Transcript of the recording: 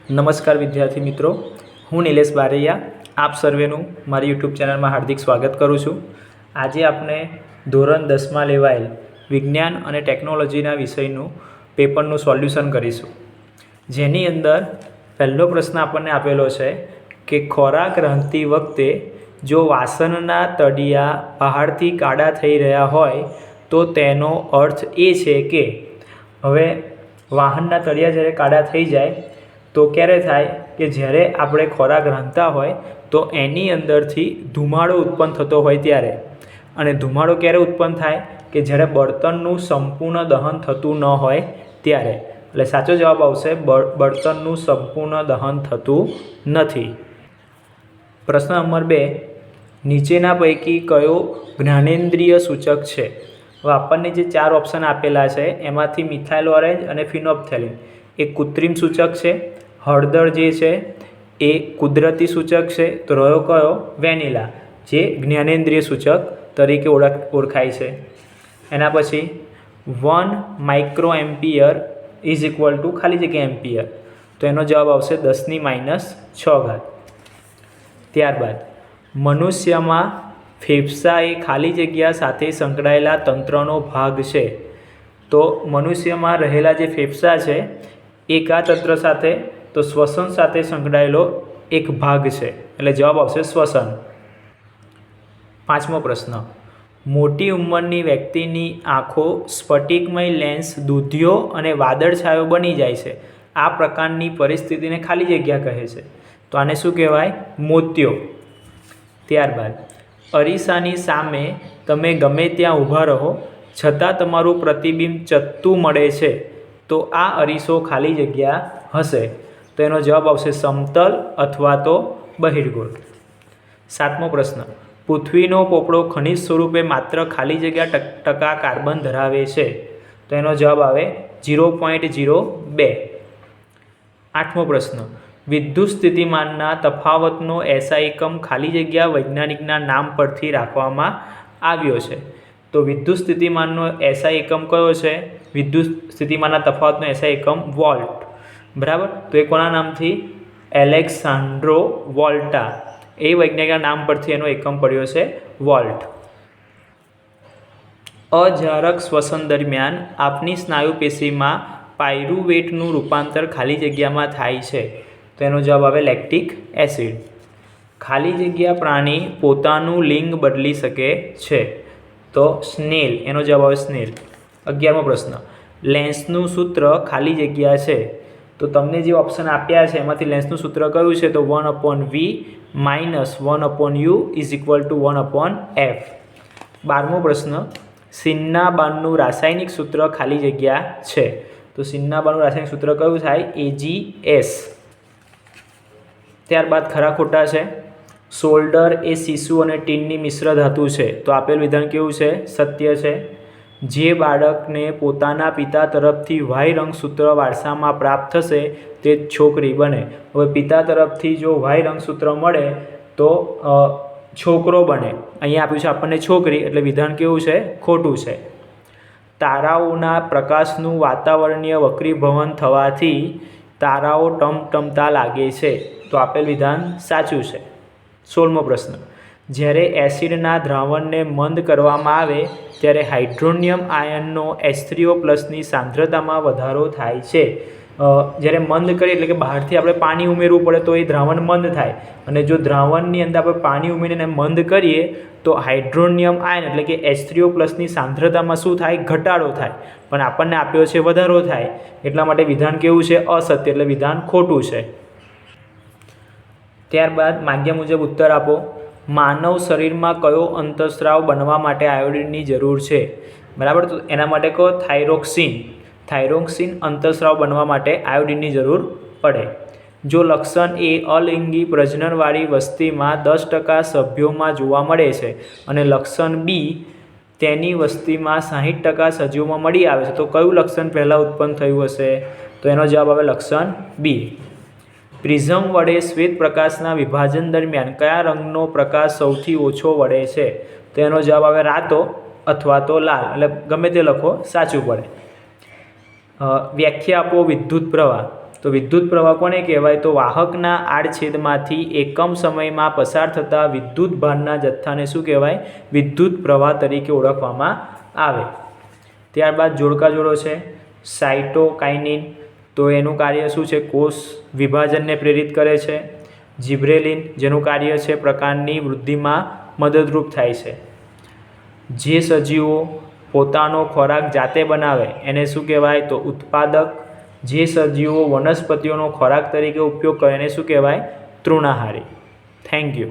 નમસ્કાર વિદ્યાર્થી મિત્રો, હું નિલેશ બારૈયા આપ સર્વેનું મારી યુટ્યુબ ચેનલમાં હાર્દિક સ્વાગત કરું છું। આજે આપણે ધોરણ 10માં લેવાયેલ વિજ્ઞાન અને ટેકનોલોજીના વિષયનું પેપરનું સોલ્યુશન કરીશું, જેની અંદર પહેલો પ્રશ્ન આપણને આપેલો છે કે ખોરાક રાંધતી વખતે જો વાસણના તળિયા બહારથી કાળા થઈ રહ્યા હોય તો તેનો અર્થ એ છે કે હવે વાહનના તળિયા જ્યારે કાળા થઈ જાય તો ક્યારે થાય કે જ્યારે આપણે ખોરાક રાંધતા હોય તો એની અંદરથી ધુમાડો ઉત્પન્ન થતો હોય ત્યારે। અને ધુમાડો ક્યારે ઉત્પન્ન થાય કે જ્યારે બળતણનું સંપૂર્ણ દહન થતું ન હોય ત્યારે। એટલે સાચો જવાબ આવશે બળતણનું સંપૂર્ણ દહન થતું નથી। પ્રશ્ન નંબર 2, નીચેના પૈકી કયો જ્ઞાનેન્દ્રિય સૂચક છે? હવે આપણને જે 4 ઓપ્શન આપેલા છે એમાંથી મિથાઇલ ઓરેન્જ અને ફિનોપ્થેલિન એ કૃત્રિમ સૂચક છે, હળદર જે છે એ કુદરતી સૂચક છે, તો રહ્યો કયો? વેનીલા, જે જ્ઞાનેન્દ્રિય સૂચક તરીકે ઓળખાય છે। એના પછી 1 micro ampere is equal to ખાલી જગ્યા એમ્પિયર, તો એનો જવાબ આવશે 10⁻6। ત્યારબાદ મનુષ્યમાં ફેફસા એ ખાલી જગ્યા સાથે સંકળાયેલા તંત્રનો ભાગ છે, તો મનુષ્યમાં રહેલા જે ફેફસા છે એ કયા તંત્ર સાથે? તો શ્વસન સાથે સંકળાયેલો એક ભાગ છે, એટલે જવાબ આવશે શ્વસન। 5મો પ્રશ્ન, મોટી ઉંમરની વ્યક્તિની આંખો સ્ફટિકમય લેન્સ દૂધિયો અને વાદળછાયો બની જાય છે, આ પ્રકારની પરિસ્થિતિને ખાલી જગ્યા કહે છે, તો આને શું કહેવાય? મોતિયો। ત્યારબાદ અરીસાની સામે તમે ગમે ત્યાં ઊભા રહો છતાં તમારું પ્રતિબિંબ ચત્તું મળે છે, તો આ અરીસો ખાલી જગ્યા હશે, તો એનો જવાબ આવશે સમતલ અથવા તો બહિર્ગોળ। 7મો પ્રશ્ન, પૃથ્વીનો પોપડો ખનિજ સ્વરૂપે માત્ર ખાલી જગ્યા ટકા કાર્બન ધરાવે છે, તો એનો જવાબ આવે 0.02। 8મો પ્રશ્ન, વિદ્યુત સ્થિતિમાનના તફાવતનો SI એકમ ખાલી જગ્યા વૈજ્ઞાનિકના નામ પરથી રાખવામાં આવ્યો છે, તો વિદ્યુત સ્થિતિમાનનો SI એકમ કયો છે? વિદ્યુત સ્થિતિમાનના તફાવતનો SI એકમ વોલ્ટ, બરાબર। તો એ કોના નામથી? એલેક્સાન્ડ્રો વોલ્ટા, એ વૈજ્ઞાનિકના નામ પરથી એનો એકમ પડ્યો છે વોલ્ટ। અજારક શ્વસન દરમિયાન આપની સ્નાયુ પેશીમાં પાયરુવેટનું રૂપાંતર ખાલી જગ્યામાં થાય છે, તો એનો જવાબ આવે લેક્ટિક એસિડ। ખાલી જગ્યા પ્રાણી પોતાનું લિંગ બદલી શકે છે, તો સ્નેલ, એનો જવાબ આવે સ્નેલ। 11મો પ્રશ્ન, લેન્સનું સૂત્ર ખાલી જગ્યા છે, તો તમને જે ઓપ્શન આપ્યા છે એમાંથી લેન્સનું સૂત્ર કયું છે? તો 1/v - 1/u is equal to 1/f। 12મો પ્રશ્ન, સિન્નાબાનનું રાસાયણિક સૂત્ર ખાલી જગ્યા છે, તો સિન્નાબાનનું રાસાયણિક સૂત્ર કયું થાય? AgS। ત્યારબાદ ખરા ખોટા છે। સોલ્ડર એ શીશુ અને ટીનની મિશ્ર ધાતુ છે, તો આપેલ વિધાન કેવું છે? સત્ય છે। જે બાળકને પોતાના પિતા તરફથી વાય રંગસૂત્ર વારસામાં પ્રાપ્ત થશે તે છોકરી બને। હવે પિતા તરફથી જો વાય રંગસૂત્ર મળે તો છોકરો બને, અહીંયા આપ્યું છે આપણને છોકરી, એટલે વિધાન કેવું છે? ખોટું છે। તારાઓના પ્રકાશનું વાતાવરણીય વક્રીભવન થવાથી તારાઓ ટમટમતા લાગે છે, તો આપેલ વિધાન સાચું છે। 16મો પ્રશ્ન, જ્યારે એસિડના દ્રાવણને મંદ કરવામાં આવે ત્યારે હાઇડ્રોનિયમ આયનનો H3O+ની સાંદ્રતામાં વધારો થાય છે। જ્યારે મંદ કરીએ એટલે કે બહારથી આપણે પાણી ઉમેરવું પડે તો એ દ્રાવણ મંદ થાય, અને જો દ્રાવણની અંદર આપણે પાણી ઉમેરીને મંદ કરીએ તો હાઇડ્રોનિયમ આયન એટલે કે H3O+ની સાંદ્રતામાં શું થાય? ઘટાડો થાય, પણ આપણને આપ્યો છે વધારો થાય, એટલા માટે વિધાન કેવું છે? અસત્ય, એટલે વિધાન ખોટું છે। ત્યારબાદ માગ્યા મુજબ ઉત્તર આપો। માનવ શરીરમાં કયો અંતઃસ્રાવ બનવા માટે આયોડિનની જરૂર છે? બરાબર, તો એના માટે કહો થાઇરોક્સિન અંતઃસ્રાવ બનવા માટે આયોડિનની જરૂર પડે। જો લક્ષણ એ અલિંગી પ્રજનનવાળી વસ્તીમાં 10% સભ્યોમાં જોવા મળે છે અને લક્ષણ બી તેની વસ્તીમાં 60% સજીવોમાં મળી આવે છે, તો કયું લક્ષણ પહેલાં ઉત્પન્ન થયું હશે? તો એનો જવાબ આવે લક્ષણ બી। પ્રિઝમ વડે શ્વેત પ્રકાશના વિભાજન દરમિયાન કયા રંગનો પ્રકાશ સૌથી ઓછો વળે છે? તો એનો જવાબ આવે રાતો અથવા તો લાલ, એટલે ગમે તે લખો સાચું પડે। વ્યાખ્યા આપો વિદ્યુત પ્રવાહ। તો વિદ્યુત પ્રવાહ કોને કહેવાય? તો વાહકના આડછેદમાંથી એકમ સમયમાં પસાર થતા વિદ્યુત ભારના જથ્થાને શું કહેવાય? વિદ્યુત પ્રવાહ તરીકે ઓળખવામાં આવે. ત્યારબાદ જોડકા જોડો છે. સાઇટોકાઇનિન, તો એનું કાર્ય શું છે? કોષ વિભાજનને પ્રેરિત કરે છે. જિબ્રેલિન, જેનું કાર્ય છે પ્રકાંડની વૃદ્ધિમાં મદદરૂપ થાય છે. જે સજીવો પોતાનો ખોરાક જાતે બનાવે એને શું કહેવાય? તો ઉત્પાદક. જે સજીવો વનસ્પતિઓનો ખોરાક તરીકે ઉપયોગ કરે એને શું કહેવાય? તૃણાહારી. Thank you.